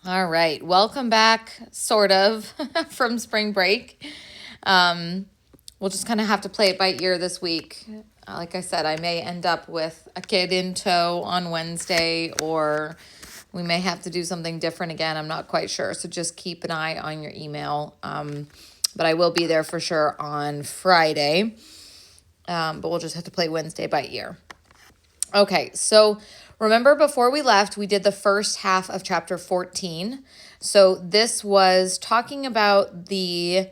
All right. Welcome back, sort of, from spring break. Um, we'll just kind of have to play it by ear this week. Like I said, I may end up with a kid in tow on Wednesday, or we may have to do something different again. I'm not quite sure. So just keep an eye on your email. But I will be there for sure on Friday. But we'll just have to play Wednesday by ear. Okay, so remember before we left, we did the first half of chapter 14. So this was talking about the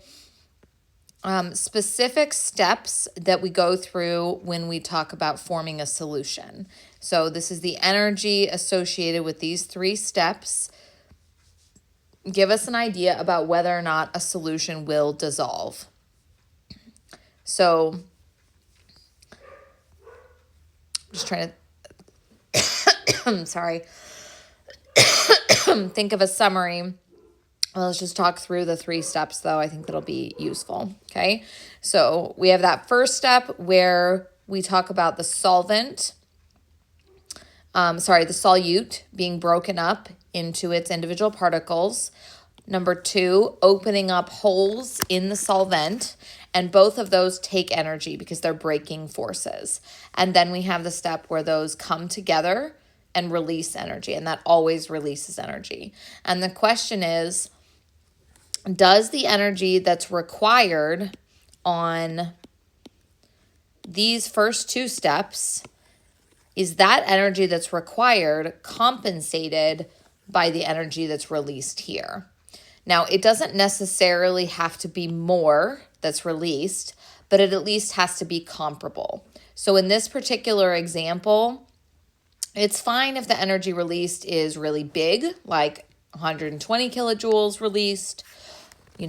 specific steps that we go through when we talk about forming a solution. So this is the energy associated with these three steps. Give us an idea about whether or not a solution will dissolve. So, just trying to, I'm sorry, think of a summary. Well, let's just talk through the three steps, though. I think that'll be useful. Okay. So we have that first step where we talk about the solvent, the solute being broken up into its individual particles. Number 2, opening up holes in the solvent. And both of those take energy because they're breaking forces. And then we have the step where those come together and release energy. And that always releases energy. And the question is, does the energy that's required on these first two steps, is that energy that's required compensated by the energy that's released here? Now, it doesn't necessarily have to be more that's released, but it at least has to be comparable. So in this particular example, it's fine if the energy released is really big, like 120 kilojoules released,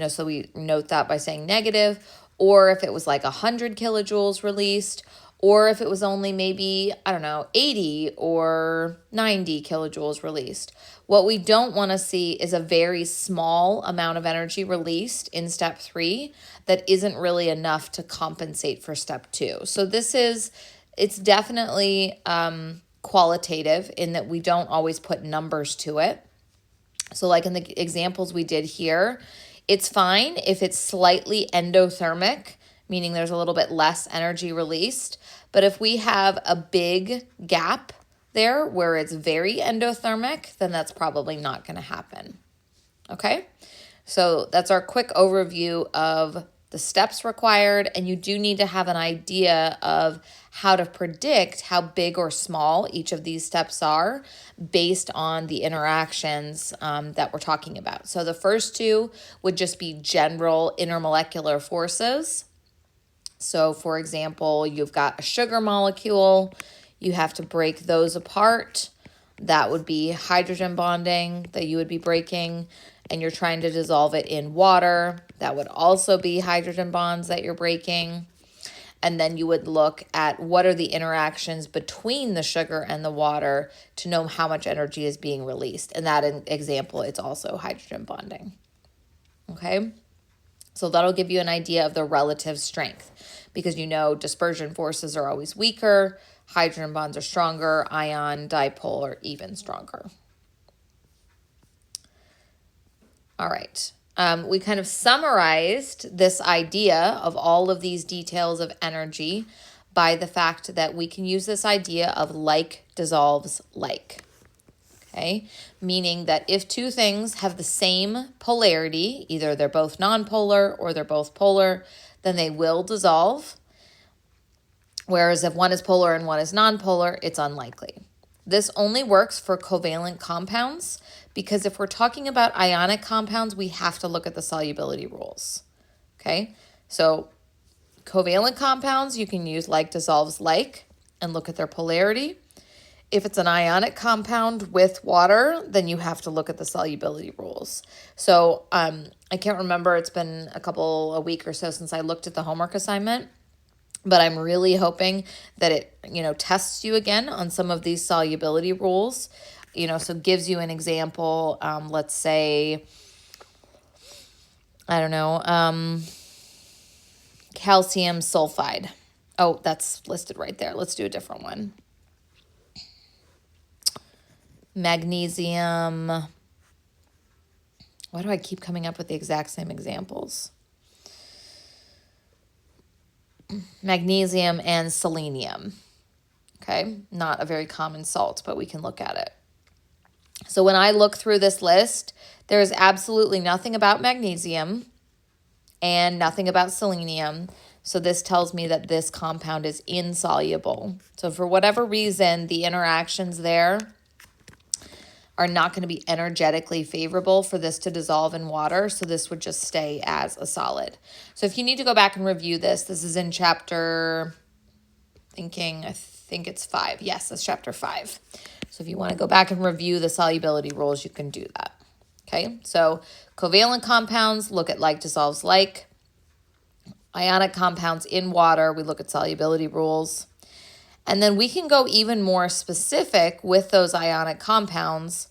so we note that by saying negative, or if it was like 100 kilojoules released, or if it was only maybe, 80 or 90 kilojoules released. What we don't want to see is a very small amount of energy released in step 3 that isn't really enough to compensate for step 2. So it's definitely qualitative in that we don't always put numbers to it. So like in the examples we did here, it's fine if it's slightly endothermic, meaning there's a little bit less energy released. But if we have a big gap there where it's very endothermic, then that's probably not going to happen. Okay? So that's our quick overview of the steps required, and you do need to have an idea of how to predict how big or small each of these steps are based on the interactions that we're talking about. So the first two would just be general intermolecular forces. So for example, you've got a sugar molecule, you have to break those apart. That would be hydrogen bonding that you would be breaking, and you're trying to dissolve it in water. That would also be hydrogen bonds that you're breaking. And then you would look at what are the interactions between the sugar and the water to know how much energy is being released. In that example, it's also hydrogen bonding. Okay? So that'll give you an idea of the relative strength because dispersion forces are always weaker, hydrogen bonds are stronger, ion dipole are even stronger. All right. We kind of summarized this idea of all of these details of energy by the fact that we can use this idea of like dissolves like. Okay, meaning that if two things have the same polarity, either they're both nonpolar or they're both polar, then they will dissolve. Whereas if one is polar and one is nonpolar, it's unlikely. This only works for covalent compounds because if we're talking about ionic compounds, we have to look at the solubility rules. Okay, so covalent compounds, you can use like dissolves like and look at their polarity. If it's an ionic compound with water, then you have to look at the solubility rules. So I can't remember, it's been a week or so since I looked at the homework assignment, but I'm really hoping that it, tests you again on some of these solubility rules, so gives you an example. Let's say, calcium sulfide. Oh, that's listed right there. Let's do a different one. Magnesium Why do I keep coming up with the exact same examples? Magnesium and selenium. Okay, not a very common salt, but we can look at it. So when I look through this list, there is absolutely nothing about magnesium and nothing about selenium. So this tells me that this compound is insoluble. So for whatever reason, the interactions there are not going to be energetically favorable for this to dissolve in water. So this would just stay as a solid. So if you need to go back and review this, this is in chapter, I think it's 5. Yes, that's chapter 5. So if you want to go back and review the solubility rules, you can do that. Okay, so covalent compounds, look at like dissolves like. Ionic compounds in water, we look at solubility rules. And then we can go even more specific with those ionic compounds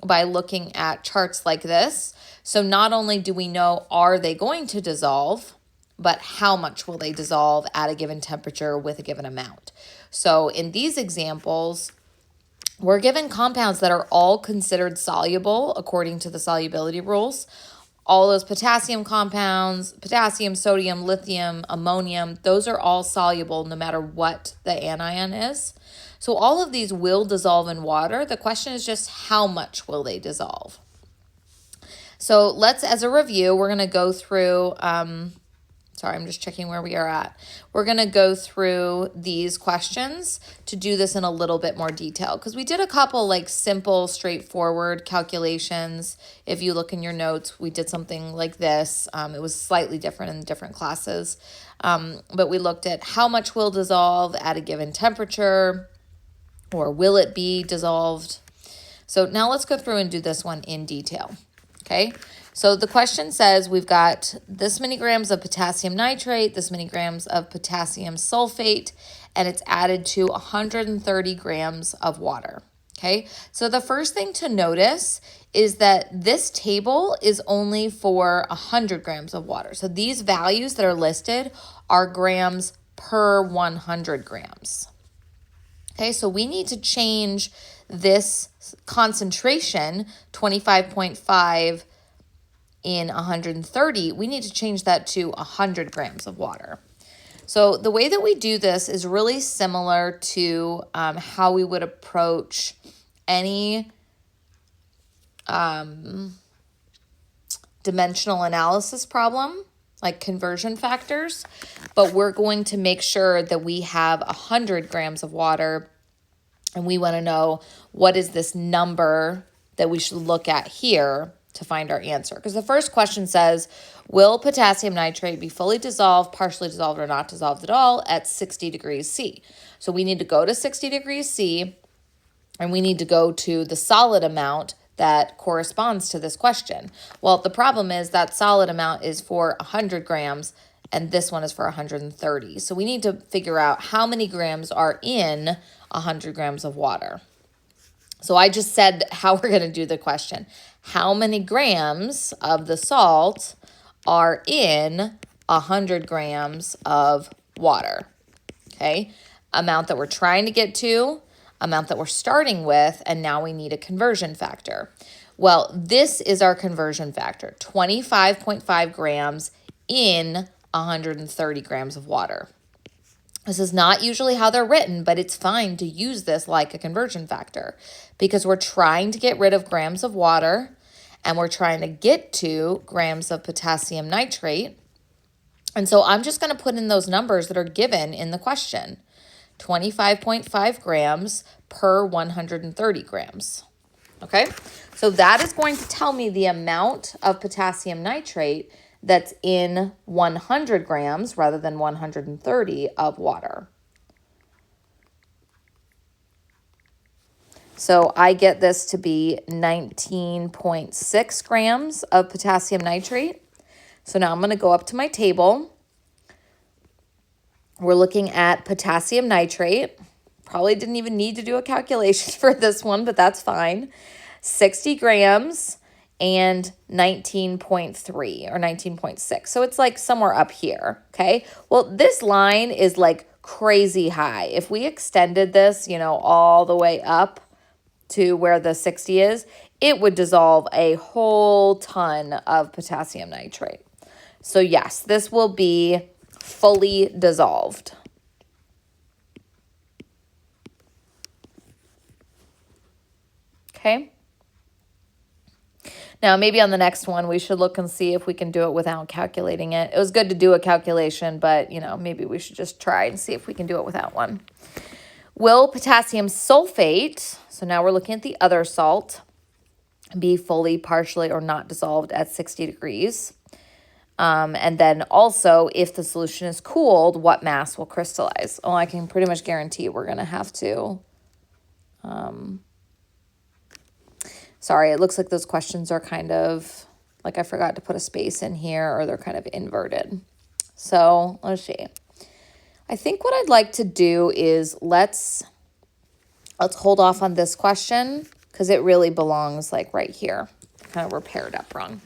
by looking at charts like this. So not only do we know, are they going to dissolve, but how much will they dissolve at a given temperature with a given amount. So in these examples, we're given compounds that are all considered soluble according to the solubility rules. All those potassium compounds, potassium, sodium, lithium, ammonium, those are all soluble no matter what the anion is. So all of these will dissolve in water. The question is just how much will they dissolve? So let's, as a review, we're going to go through, sorry, I'm just checking where we are at. We're going to go through these questions to do this in a little bit more detail because we did a couple like simple, straightforward calculations. If you look in your notes, we did something like this. It was slightly different in different classes, but we looked at how much will dissolve at a given temperature, or will it be dissolved? So now let's go through and do this one in detail. Okay, so the question says we've got this many grams of potassium nitrate, this many grams of potassium sulfate, and it's added to 130 grams of water. Okay, so the first thing to notice is that this table is only for 100 grams of water. So these values that are listed are grams per 100 grams. Okay, so we need to change this concentration, 25.5 in 130, we need to change that to 100 grams of water. So the way that we do this is really similar to how we would approach any dimensional analysis problem, like conversion factors, but we're going to make sure that we have 100 grams of water, and we want to know what is this number that we should look at here to find our answer. Because the first question says, will potassium nitrate be fully dissolved, partially dissolved, or not dissolved at all at 60 degrees C? So we need to go to 60 degrees C, and we need to go to the solid amount that corresponds to this question. Well, the problem is that solid amount is for 100 grams, and this one is for 130. So we need to figure out how many grams are in 100 grams of water. So I just said how we're going to do the question. How many grams of the salt are in 100 grams of water? Okay, amount that we're trying to get to, amount that we're starting with, and now we need a conversion factor. Well, this is our conversion factor, 25.5 grams in 130 grams of water. This is not usually how they're written, but it's fine to use this like a conversion factor because we're trying to get rid of grams of water and we're trying to get to grams of potassium nitrate. And so I'm just going to put in those numbers that are given in the question, 25.5 grams per 130 grams. Okay, so that is going to tell me the amount of potassium nitrate that's in 100 grams rather than 130 of water. So I get this to be 19.6 grams of potassium nitrate. So now I'm going to go up to my table. We're looking at potassium nitrate. Probably didn't even need to do a calculation for this one, but that's fine. 60 grams and 19.3 or 19.6. So it's like somewhere up here, okay? Well, this line is like crazy high. If we extended this, all the way up to where the 60 is, it would dissolve a whole ton of potassium nitrate. So yes, this will be fully dissolved. Okay. Now, maybe on the next one, we should look and see if we can do it without calculating it. It was good to do a calculation, but, maybe we should just try and see if we can do it without one. Will potassium sulfate, so now we're looking at the other salt, be fully, partially, or not dissolved at 60 degrees? And then also, if the solution is cooled, what mass will crystallize? Well, I can pretty much guarantee we're going to have to... Sorry, it looks like those questions are kind of, like I forgot to put a space in here, or they're kind of inverted. So let's see. I think what I'd like to do is let's hold off on this question because it really belongs like right here. Kind of were paired up wrong.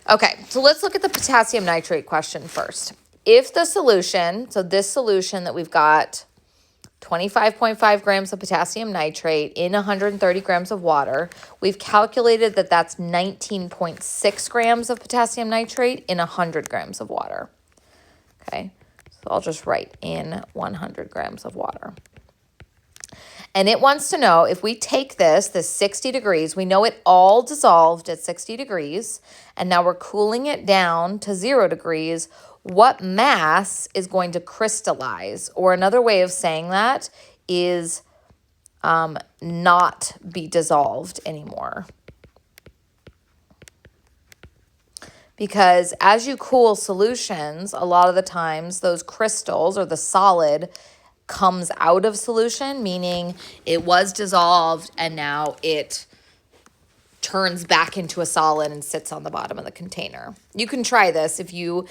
Okay, so let's look at the potassium nitrate question first. If the solution, so this solution that we've got 25.5 grams of potassium nitrate in 130 grams of water, we've calculated that that's 19.6 grams of potassium nitrate in 100 grams of water. Okay, so I'll just write in 100 grams of water. And it wants to know if we take this 60 degrees, we know it all dissolved at 60 degrees, and now we're cooling it down to 0 degrees, what mass is going to crystallize? Or another way of saying that is not be dissolved anymore. Because as you cool solutions, a lot of the times those crystals or the solid comes out of solution, meaning it was dissolved and now it turns back into a solid and sits on the bottom of the container. You can try this if you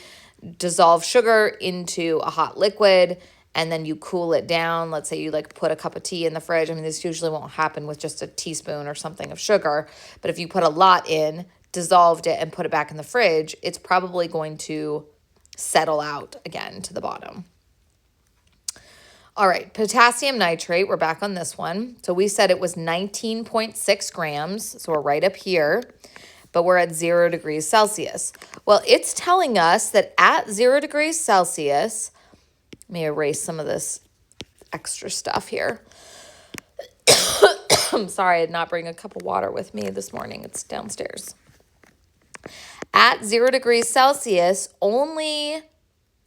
dissolve sugar into a hot liquid and then you cool it down. Let's say you put a cup of tea in the fridge. I mean, this usually won't happen with just a teaspoon or something of sugar, but if you put a lot in, dissolved it, and put it back in the fridge, it's probably going to settle out again to the bottom. All right, potassium nitrate, we're back on this one. So we said it was 19.6 grams, so we're right up here, but we're at 0 degrees Celsius. Well, it's telling us that at 0 degrees Celsius, let me erase some of this extra stuff here. I'm sorry I did not bring a cup of water with me this morning. It's downstairs. At 0 degrees Celsius, only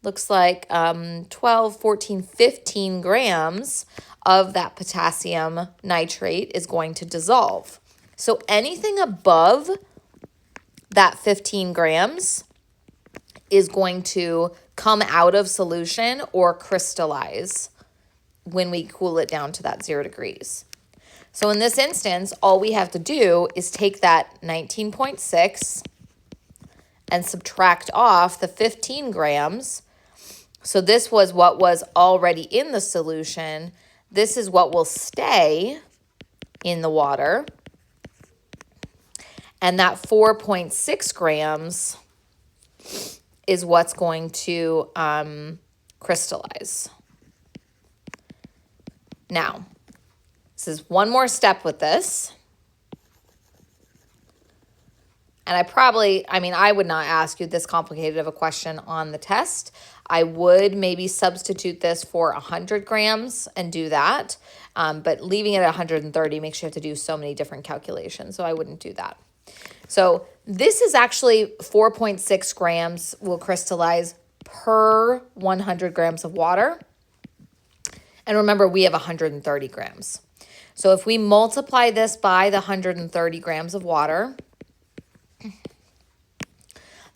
looks like 12, 14, 15 grams of that potassium nitrate is going to dissolve. So anything above that 15 grams is going to come out of solution or crystallize when we cool it down to that 0 degrees. So in this instance, all we have to do is take that 19.6 and subtract off the 15 grams. So this was what was already in the solution. This is what will stay in the water. And that 4.6 grams is what's going to crystallize. Now, this is one more step with this. And I would not ask you this complicated of a question on the test. I would maybe substitute this for 100 grams and do that. But leaving it at 130 makes you have to do so many different calculations. So I wouldn't do that. So this is actually 4.6 grams will crystallize per 100 grams of water. And remember, we have 130 grams. So if we multiply this by the 130 grams of water,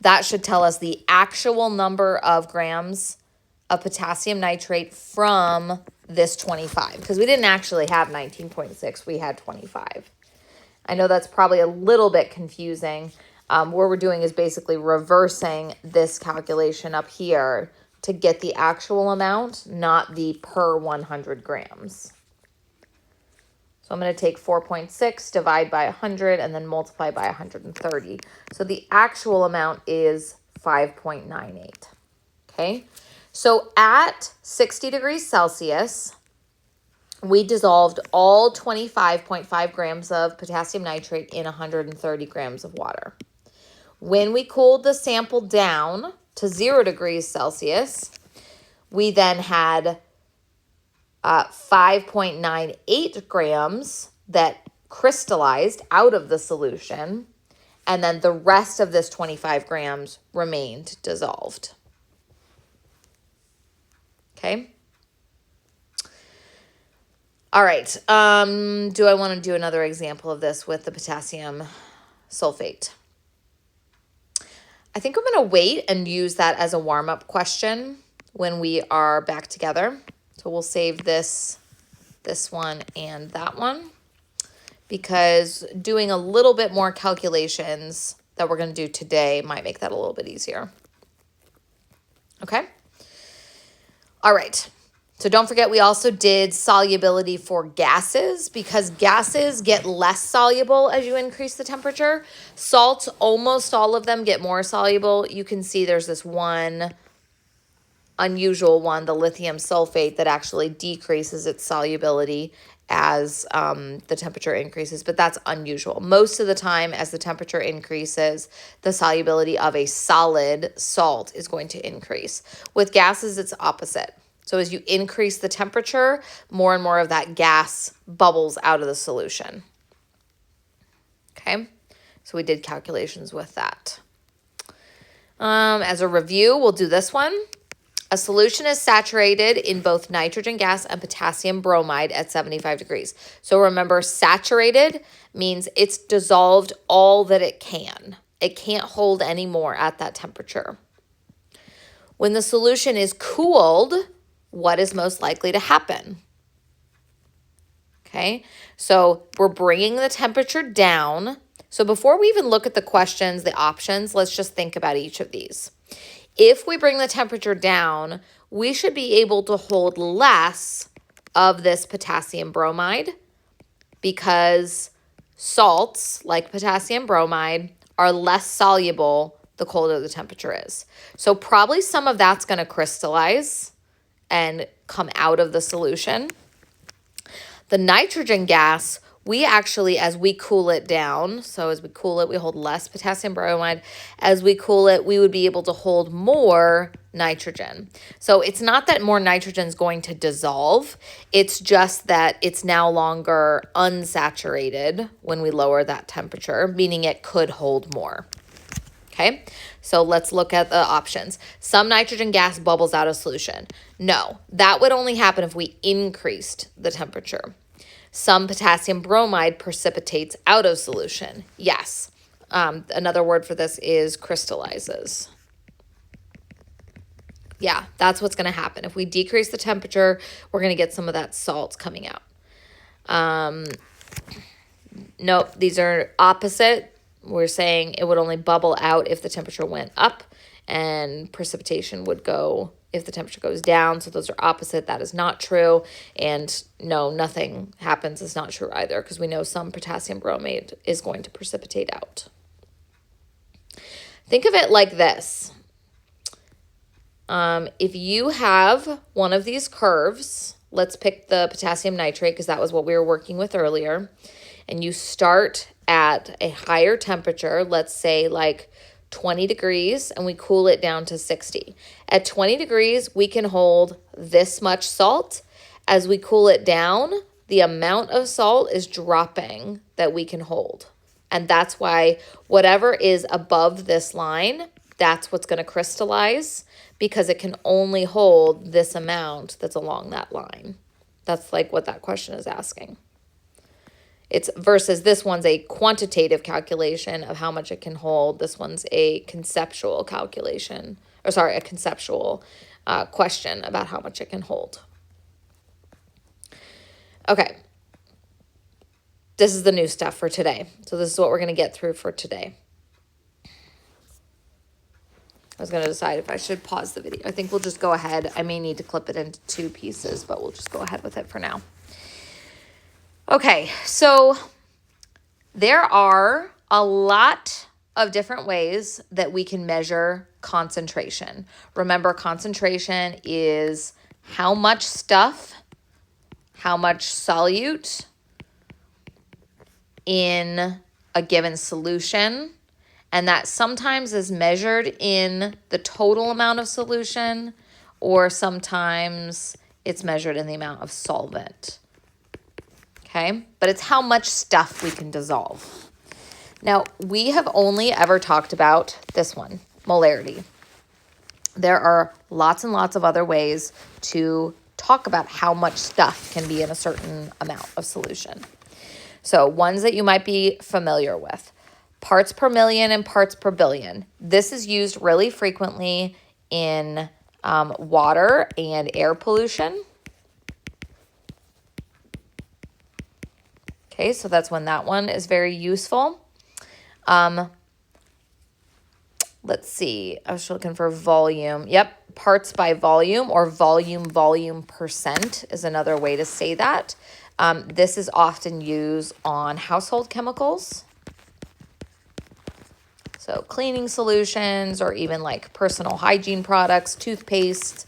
that should tell us the actual number of grams of potassium nitrate from this 25. Because we didn't actually have 19.6, we had 25. I know that's probably a little bit confusing. What we're doing is basically reversing this calculation up here to get the actual amount, not the per 100 grams. So I'm going to take 4.6, divide by 100, and then multiply by 130. So the actual amount is 5.98. Okay? So at 60 degrees Celsius, we dissolved all 25.5 grams of potassium nitrate in 130 grams of water. When we cooled the sample down to 0 degrees Celsius, we then had 5.98 grams that crystallized out of the solution, and then the rest of this 25 grams remained dissolved. Okay. All right. Do I want to do another example of this with the potassium sulfate? I think I'm going to wait and use that as a warm-up question when we are back together. So we'll save this one, and that one, because doing a little bit more calculations that we're going to do today might make that a little bit easier. Okay? All right. So don't forget, we also did solubility for gases, because gases get less soluble as you increase the temperature. Salts, almost all of them get more soluble. You can see there's this one unusual one, the lithium sulfate, that actually decreases its solubility as the temperature increases, but that's unusual. Most of the time, as the temperature increases, the solubility of a solid salt is going to increase. With gases, it's opposite. So as you increase the temperature, more and more of that gas bubbles out of the solution. Okay, so we did calculations with that. As a review, we'll do this one. A solution is saturated in both nitrogen gas and potassium bromide at 75 degrees. So remember, saturated means it's dissolved all that it can. It can't hold any more at that temperature. When the solution is cooled, what is most likely to happen? Okay, so we're bringing the temperature down. So before we even look at the questions, the options, let's just think about each of these. If we bring the temperature down, we should be able to hold less of this potassium bromide, because salts like potassium bromide are less soluble the colder the temperature is. So probably some of that's going to crystallize and come out of the solution. The nitrogen gas, we actually, as we cool it down, so as we cool it, we hold less potassium bromide. As we cool it, we would be able to hold more nitrogen. So it's not that more nitrogen is going to dissolve. It's just that it's now longer unsaturated when we lower that temperature, meaning it could hold more. Okay, so let's look at the options. Some nitrogen gas bubbles out of solution. No, that would only happen if we increased the temperature. Some potassium bromide precipitates out of solution. Yes. Another word for this is crystallizes. Yeah, that's what's going to happen. If we decrease the temperature, we're going to get some of that salt coming out. Nope, these are opposite. We're saying it would only bubble out if the temperature went up, and precipitation would go if the temperature goes down. So those are opposite. That is not true. And no, nothing happens is not true either, because we know some potassium bromide is going to precipitate out. Think of it like this. If you have one of these curves, let's pick the potassium nitrate because that was what we were working with earlier, and you start at a higher temperature, let's say like 20 degrees, and we cool it down to 60. At 20 degrees, we can hold this much salt. As we cool it down, the amount of salt is dropping that we can hold. And that's why whatever is above this line, that's what's going to crystallize, because it can only hold this amount that's along that line. That's like what that question is asking. It's versus this one's a quantitative calculation of how much it can hold. This one's a conceptual calculation, or sorry, a conceptual question about how much it can hold. Okay. This is the new stuff for today. So this is what we're going to get through for today. I was going to decide if I should pause the video. I think we'll just go ahead. I may need to clip it into 2 pieces, but we'll just go ahead with it for now. Okay, so there are a lot of different ways that we can measure concentration. Remember, concentration is how much how much solute in a given solution, and that sometimes is measured in the total amount of solution, or sometimes it's measured in the amount of solvent. Okay, but it's how much stuff we can dissolve. Now, we have only ever talked about this one, molarity. There are lots and lots of other ways to talk about how much stuff can be in a certain amount of solution. So ones that you might be familiar with, parts per million and parts per billion. This is used really frequently in water and air pollution. Okay, so that's when that one is very useful. Let's see, I was looking for volume. Yep, parts by volume, or volume percent is another way to say that. This is often used on household chemicals. So cleaning solutions, or even like personal hygiene products, toothpaste,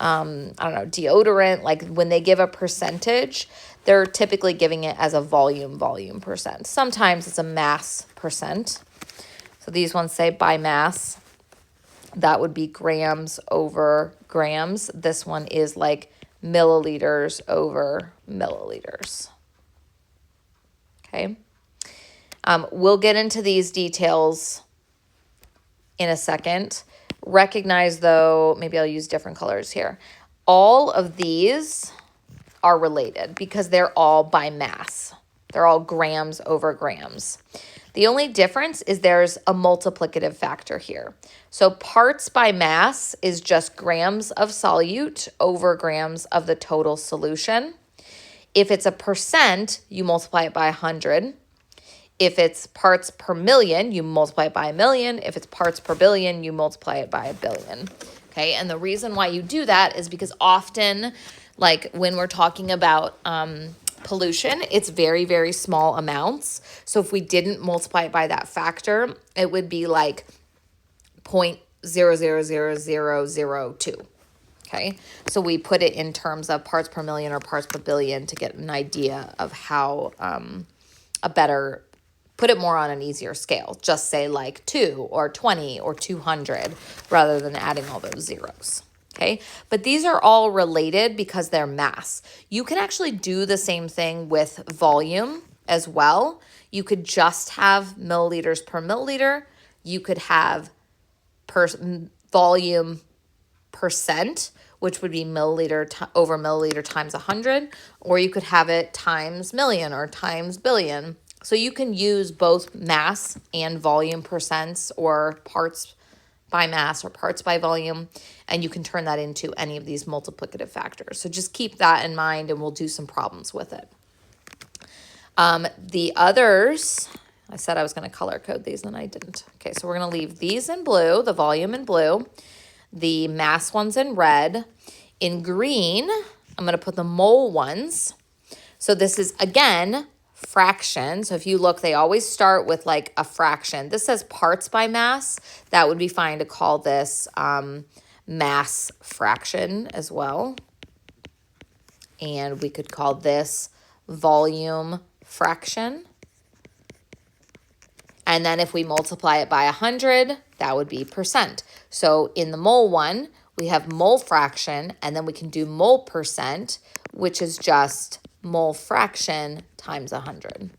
I don't know, deodorant. Like when they give a percentage, they're typically giving it as a volume percent. Sometimes it's a mass percent. So these ones say by mass. That would be grams over grams. This one is like milliliters over milliliters. Okay. We'll get into these details in a second. Recognize though, maybe I'll use different colors here. All of these are related because they're all by mass. They're all grams over grams. The only difference is there's a multiplicative factor here. So parts by mass is just grams of solute over grams of the total solution. If it's a percent, you multiply it by 100. If it's parts per million, you multiply it by a million. If it's parts per billion, you multiply it by a billion. Okay, and the reason why you do that is because often, like when we're talking about pollution, it's very, very small amounts. So if we didn't multiply it by that factor, it would be like 0.000002. Okay, so we put it in terms of parts per million or parts per billion to get an idea of how put it more on an easier scale. Just say like 2 or 20 or 200 rather than adding all those zeros. Okay, but these are all related because they're mass. You can actually do the same thing with volume as well. You could just have milliliters per milliliter. You could have volume percent, which would be milliliter over milliliter times 100, or you could have it times million or times billion. So you can use both mass and volume percents, or parts by mass or parts by volume, and you can turn that into any of these multiplicative factors. So just keep that in mind, and we'll do some problems with it. The others, I said I was going to color code these, and I didn't. Okay, so we're going to leave these in blue, the volume in blue, the mass ones in red. In green, I'm going to put the mole ones. So this is, again, fraction. So if you look, they always start with like a fraction. This says parts by mass. That would be fine to call this mass fraction as well. And we could call this volume fraction. And then if we multiply it by 100, that would be percent. So in the mole one, we have mole fraction, and then we can do mole percent, which is just mole fraction times 100.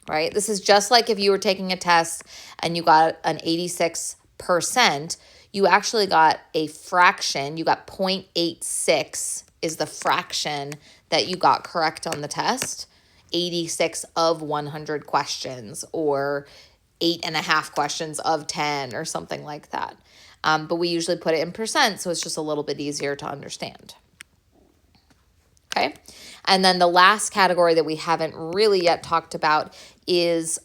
Right? This is just like if you were taking a test and you got an 86%, you actually got a fraction. You got 0.86 is the fraction that you got correct on the test. 86 of 100 questions, or 8.5 questions of 10, or something like that. But we usually put it in percent, so it's just a little bit easier to understand. Okay, and then the last category that we haven't really yet talked about is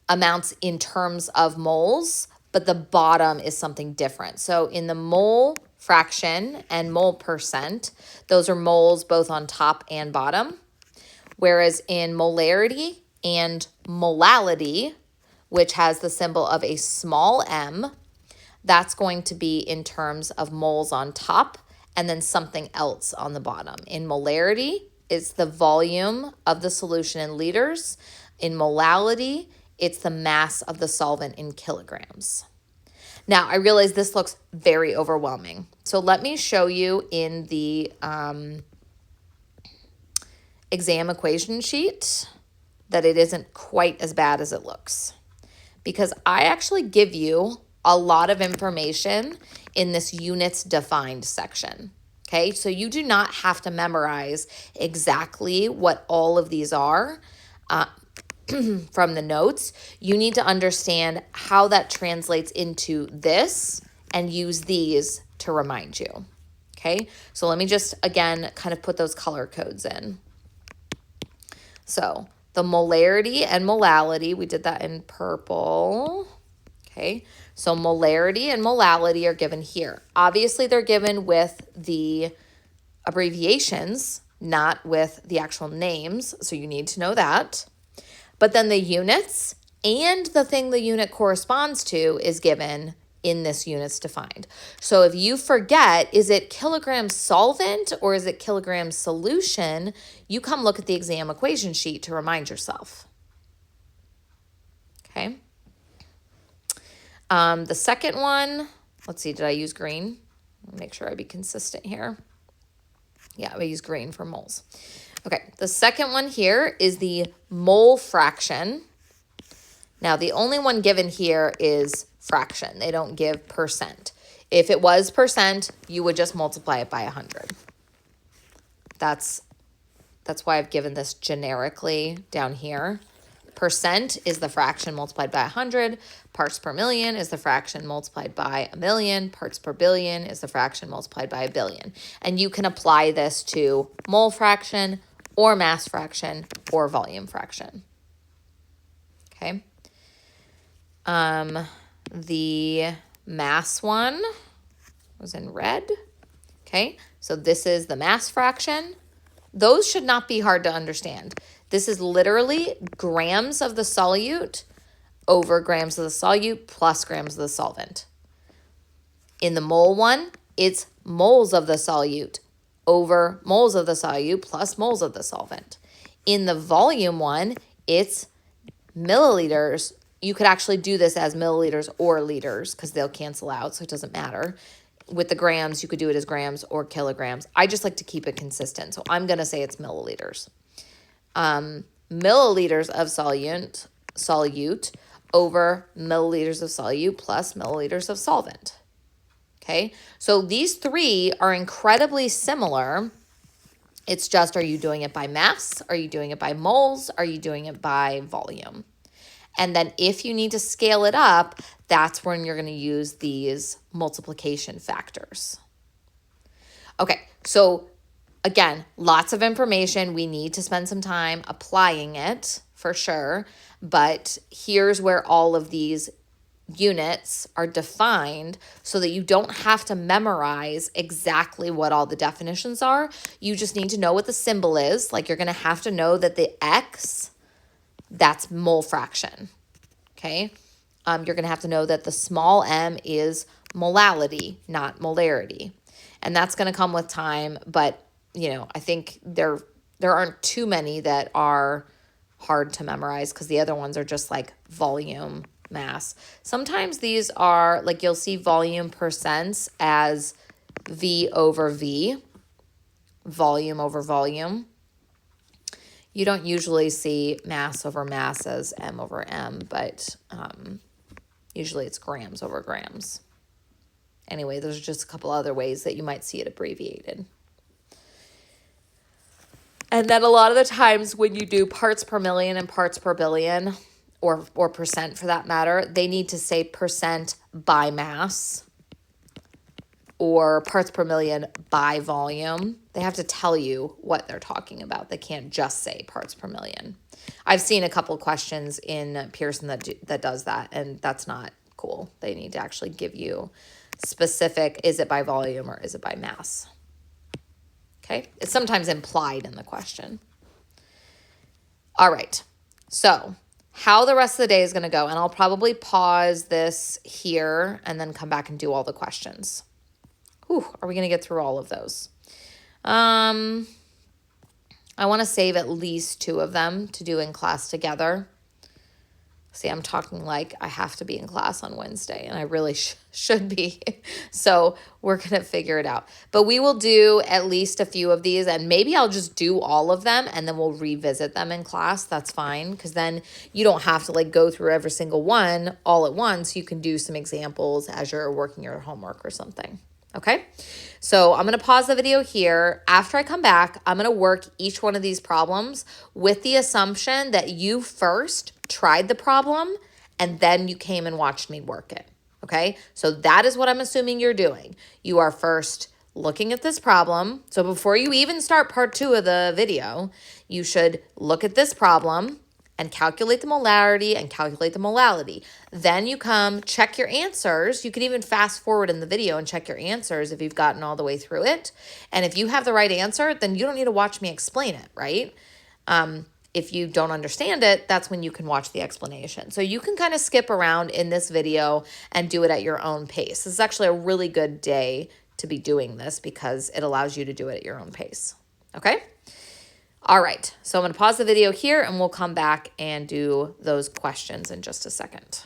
amounts in terms of moles, but the bottom is something different. So in the mole fraction and mole percent, those are moles both on top and bottom. Whereas in molarity and molality, which has the symbol of a small m, that's going to be in terms of moles on top and then something else on the bottom. In molarity, it's the volume of the solution in liters. In molality, it's the mass of the solvent in kilograms. Now, I realize this looks very overwhelming. So let me show you in the exam equation sheet that it isn't quite as bad as it looks. Because I actually give you a lot of information in this units defined section. Okay, so you do not have to memorize exactly what all of these are from the notes. You need to understand how that translates into this and use these to remind you. Okay, so let me just, again, kind of put those color codes in. So the molarity and molality, we did that in purple. Okay, so molarity and molality are given here. Obviously, they're given with the abbreviations, not with the actual names, so you need to know that. But then the units and the thing the unit corresponds to is given in this units defined. So if you forget, is it kilogram solvent or is it kilogram solution, you come look at the exam equation sheet to remind yourself. Okay. The second one, let's see, did I use green? Make sure I be consistent here. Yeah, I use green for moles. Okay, the second one here is the mole fraction. Now, the only one given here is fraction. They don't give percent. If it was percent, you would just multiply it by 100. That's why I've given this generically down here. Percent is the fraction multiplied by 100. Parts per million is the fraction multiplied by a million. Parts per billion is the fraction multiplied by a billion. And you can apply this to mole fraction or mass fraction or volume fraction. Okay. The mass one was in red. Okay. So this is the mass fraction. Those should not be hard to understand. This is literally grams of the solute over grams of the solute plus grams of the solvent. In the mole one, it's moles of the solute over moles of the solute plus moles of the solvent. In the volume one, it's milliliters. You could actually do this as milliliters or liters because they'll cancel out, so it doesn't matter. With the grams, you could do it as grams or kilograms. I just like to keep it consistent, so I'm going to say it's milliliters. Milliliters of solute over milliliters of solute plus milliliters of solvent. Okay, so these three are incredibly similar. It's just, are you doing it by mass? Are you doing it by moles? Are you doing it by volume? And then if you need to scale it up, that's when you're going to use these multiplication factors. Okay, so again, lots of information. We need to spend some time applying it for sure. But here's where all of these units are defined so that you don't have to memorize exactly what all the definitions are. You just need to know what the symbol is. Like you're going to have to know that the X, that's mole fraction. Okay. You're going to have to know that the small m is molality, not molarity. And that's going to come with time. But, you know, I think there aren't too many that are hard to memorize because the other ones are just like volume, mass. Sometimes these are like, you'll see volume percents as V over V, volume over volume. You don't usually see mass over mass as M over M, but usually it's grams over grams. Anyway, there's just a couple other ways that you might see it abbreviated. And then a lot of the times when you do parts per million and parts per billion, or percent for that matter, they need to say percent by mass or parts per million by volume. They have to tell you what they're talking about. They can't just say parts per million. I've seen a couple questions in Pearson that does that, and that's not cool. They need to actually give you specific, is it by volume or is it by mass? Okay, it's sometimes implied in the question. All right, so how the rest of the day is going to go, and I'll probably pause this here and then come back and do all the questions. Whew, are we going to get through all of those? I want to save at least 2 of them to do in class together. See, I'm talking like I have to be in class on Wednesday, and I really should be. So we're going to figure it out. But we will do at least a few of these, and maybe I'll just do all of them, and then we'll revisit them in class. That's fine, because then you don't have to like go through every single one all at once. You can do some examples as you're working your homework or something. Okay, so I'm going to pause the video here. After I come back, I'm going to work each one of these problems with the assumption that you first tried the problem and then you came and watched me work it. Okay, so that is what I'm assuming you're doing. You are first looking at this problem. So before you even start part 2 of the video, you should look at this problem and calculate the molarity and calculate the molality. Then you come check your answers. You can even fast forward in the video and check your answers if you've gotten all the way through it. And if you have the right answer, then you don't need to watch me explain it, right? If you don't understand it, that's when you can watch the explanation. So you can kind of skip around in this video and do it at your own pace. This is actually a really good day to be doing this because it allows you to do it at your own pace. Okay? All right, so I'm going to pause the video here and we'll come back and do those questions in just a second.